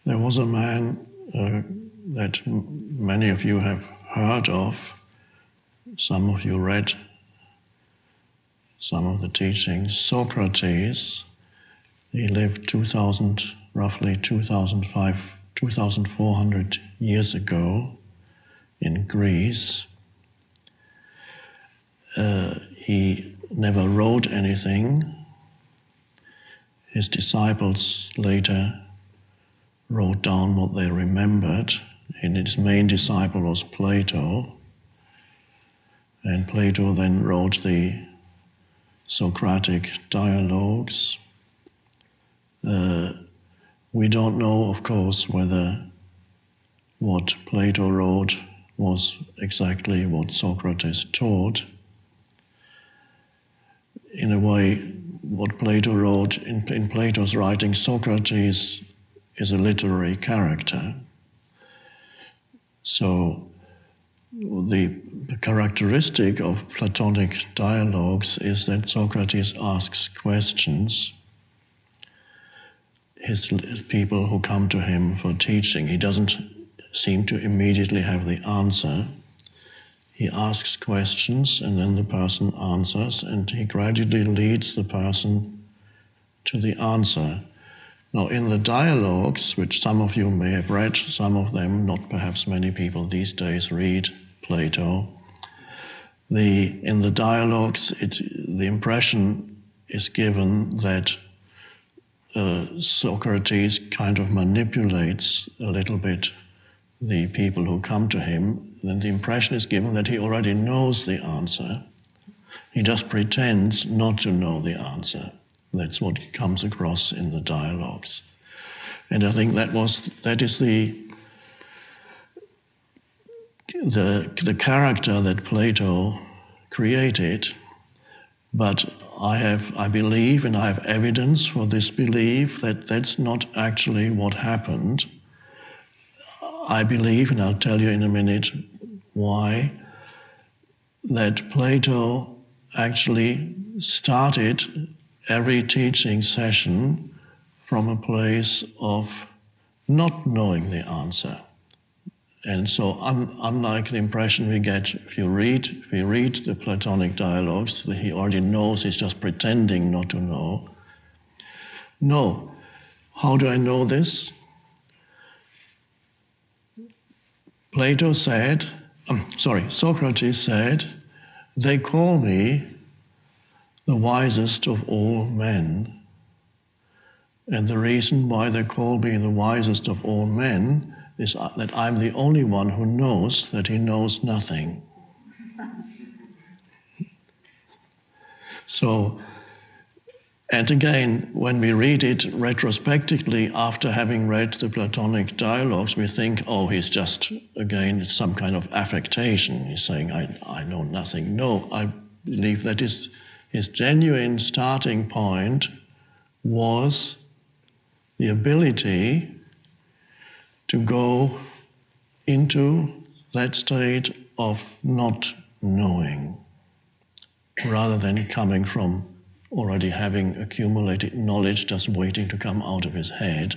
There was a man that many of you have heard of. Some of you read some of the teachings. Socrates. He lived roughly 2,400 years ago in Greece. He never wrote anything. His disciples later wrote down what they remembered, and his main disciple was Plato. And Plato then wrote the Socratic dialogues. We don't know, of course, whether what Plato wrote was exactly what Socrates taught. In a way, what Plato wrote, in Plato's writing, Socrates is a literary character. So the characteristic of Platonic dialogues is that Socrates asks questions. His people who come to him for teaching, he doesn't seem to immediately have the answer. He asks questions and then the person answers, and he gradually leads the person to the answer. Now, in the dialogues, which some of you may have read, some of them, not perhaps many people these days read Plato, in the dialogues, the impression is given that Socrates kind of manipulates a little bit the people who come to him. Then the impression is given that he already knows the answer. He just pretends not to know the answer. That's what comes across in the dialogues. And I think that is the character that Plato created. But I believe, and I have evidence for this belief, that that's not actually what happened. I believe, and I'll tell you in a minute why, that Plato actually started every teaching session from a place of not knowing the answer. And so unlike the impression we get if we read the Platonic dialogues, that he already knows, he's just pretending not to know. No. How do I know this? Socrates said, "They call me the wisest of all men." And the reason why they call me the wisest of all men is that I'm the only one who knows that he knows nothing. So, and again, when we read it retrospectively, after having read the Platonic dialogues, we think, oh, he's just, again, it's some kind of affectation. He's saying, I know nothing. No, I believe that his genuine starting point was the ability to go into that state of not knowing, rather than coming from already having accumulated knowledge just waiting to come out of his head.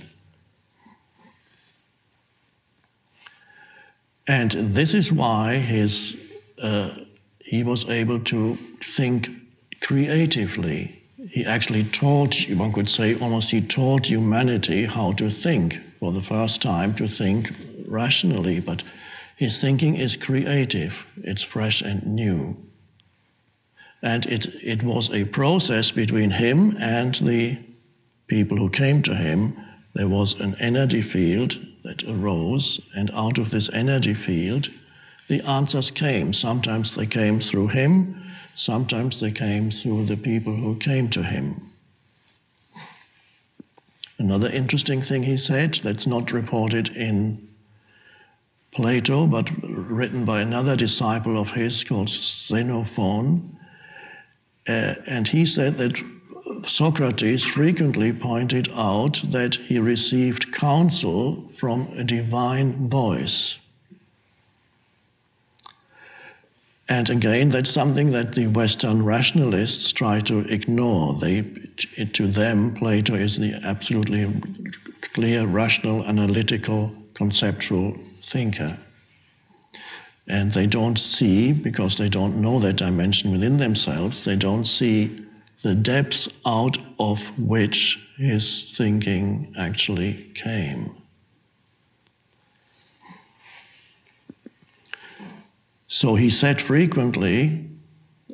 And this is why he was able to think creatively. He actually taught, one could say almost he taught humanity how to think for the first time, to think rationally, but his thinking is creative, it's fresh and new. And it was a process between him and the people who came to him. There was an energy field that arose, and out of this energy field, the answers came. Sometimes they came through him, sometimes they came through the people who came to him. Another interesting thing he said, that's not reported in Plato, but written by another disciple of his called Xenophon, and he said that Socrates frequently pointed out that he received counsel from a divine voice. And again, that's something that the Western rationalists try to ignore. To them, Plato is the absolutely clear, rational, analytical, conceptual thinker. And they don't see, because they don't know that dimension within themselves, they don't see the depths out of which his thinking actually came. So he said frequently,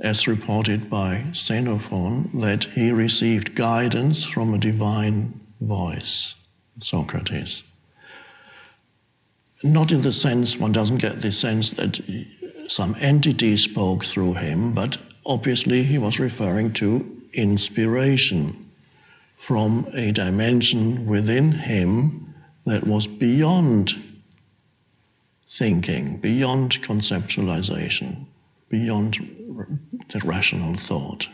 as reported by Xenophon, that he received guidance from a divine voice, Socrates. Not in the sense, one doesn't get the sense that some entity spoke through him, but obviously he was referring to inspiration from a dimension within him that was beyond thinking, beyond conceptualization, beyond the rational thought.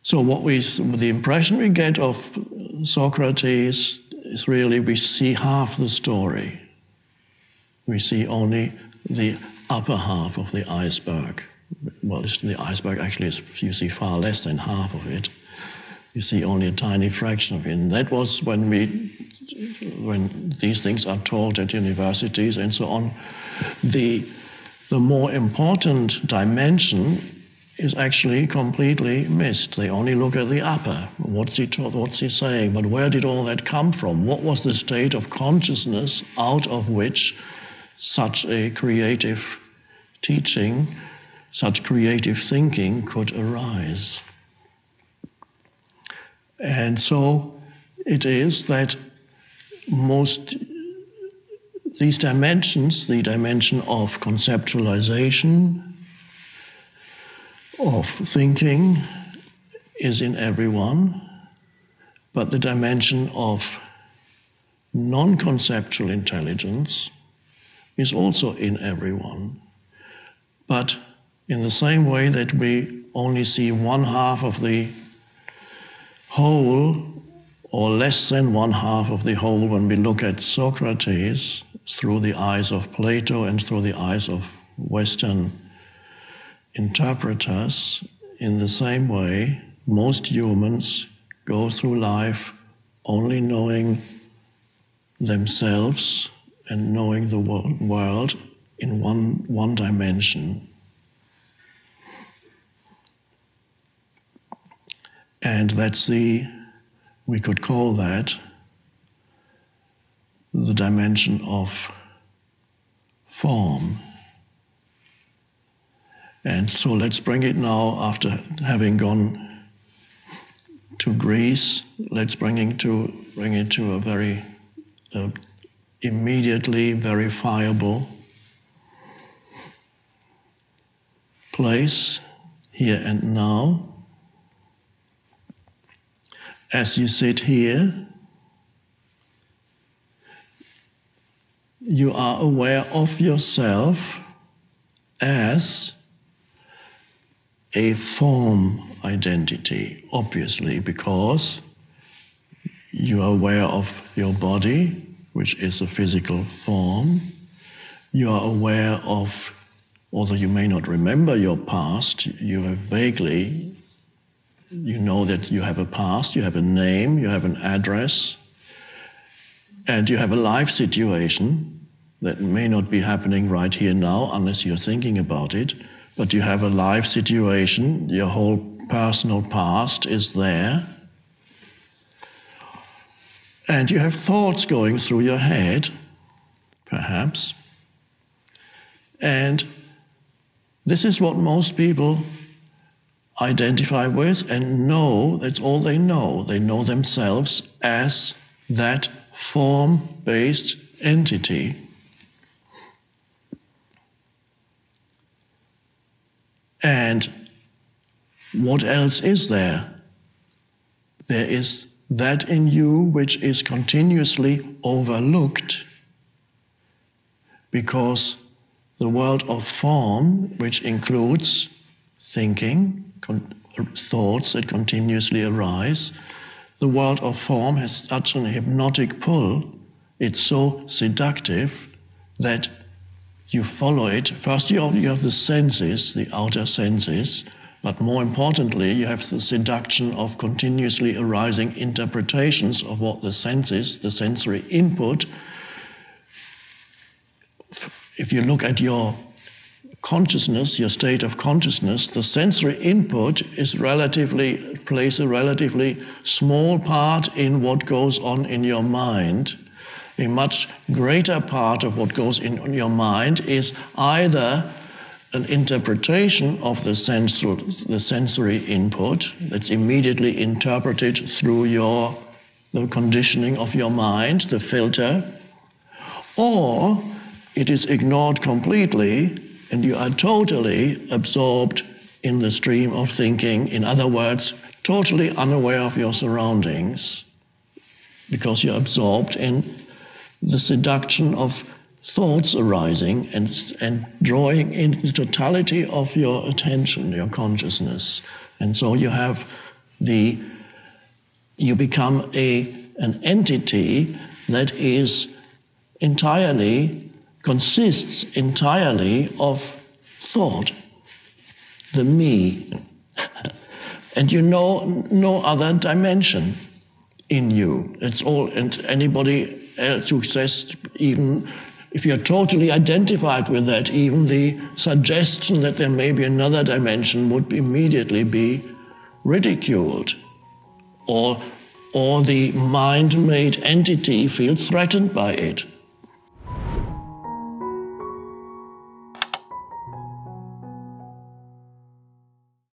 So the impression we get of Socrates is really we see half the story. We see only the upper half of the iceberg. Well, the iceberg actually is, you see far less than half of it. You see only a tiny fraction of it. And that was when these things are taught at universities and so on, the more important dimension is actually completely missed. They only look at the upper. What's he saying? But where did all that come from? What was the state of consciousness out of which such a creative teaching, such creative thinking could arise? And so it is that these dimensions, the dimension of conceptualization, of thinking, is in everyone, but the dimension of non-conceptual intelligence is also in everyone. But in the same way that we only see one half of the whole, or less than one half of the whole, when we look at Socrates through the eyes of Plato and through the eyes of Western interpreters, in the same way, most humans go through life only knowing themselves and knowing the world in one dimension. And we could call that the dimension of form. And so let's bring it now, after having gone to Greece, let's bring it to a very immediately verifiable place, here and now. As you sit here, you are aware of yourself as a form identity, obviously, because you are aware of your body, which is a physical form. You are aware of, although you may not remember your past, you have vaguely, you know that you have a past, you have a name, you have an address, and you have a life situation that may not be happening right here now unless you're thinking about it, but you have a life situation, your whole personal past is there, and you have thoughts going through your head, perhaps, and this is what most people identify with and know. That's all they know. They know themselves as that form-based entity. And what else is there? There is that in you which is continuously overlooked, because the world of form, which includes thinking, thoughts that continuously arise, the world of form has such an hypnotic pull, it's so seductive that you follow it. First you have the senses, the outer senses, But more importantly, you have the seduction of continuously arising interpretations of what the senses, the sensory input. If you look at your consciousness, your state of consciousness, the sensory input plays a relatively small part in what goes on in your mind. A much greater part of what goes in your mind is either an interpretation of the sensory input that's immediately interpreted through the conditioning of your mind, the filter, or it is ignored completely and you are totally absorbed in the stream of thinking. In other words, totally unaware of your surroundings because you're absorbed in the seduction of thoughts arising and drawing in the totality of your attention, your consciousness. And so you become an entity that consists entirely of thought, the me. And you know no other dimension in you. It's all, and anybody else who says, even if you're totally identified with that, even the suggestion that there may be another dimension would immediately be ridiculed. Or the mind-made entity feels threatened by it.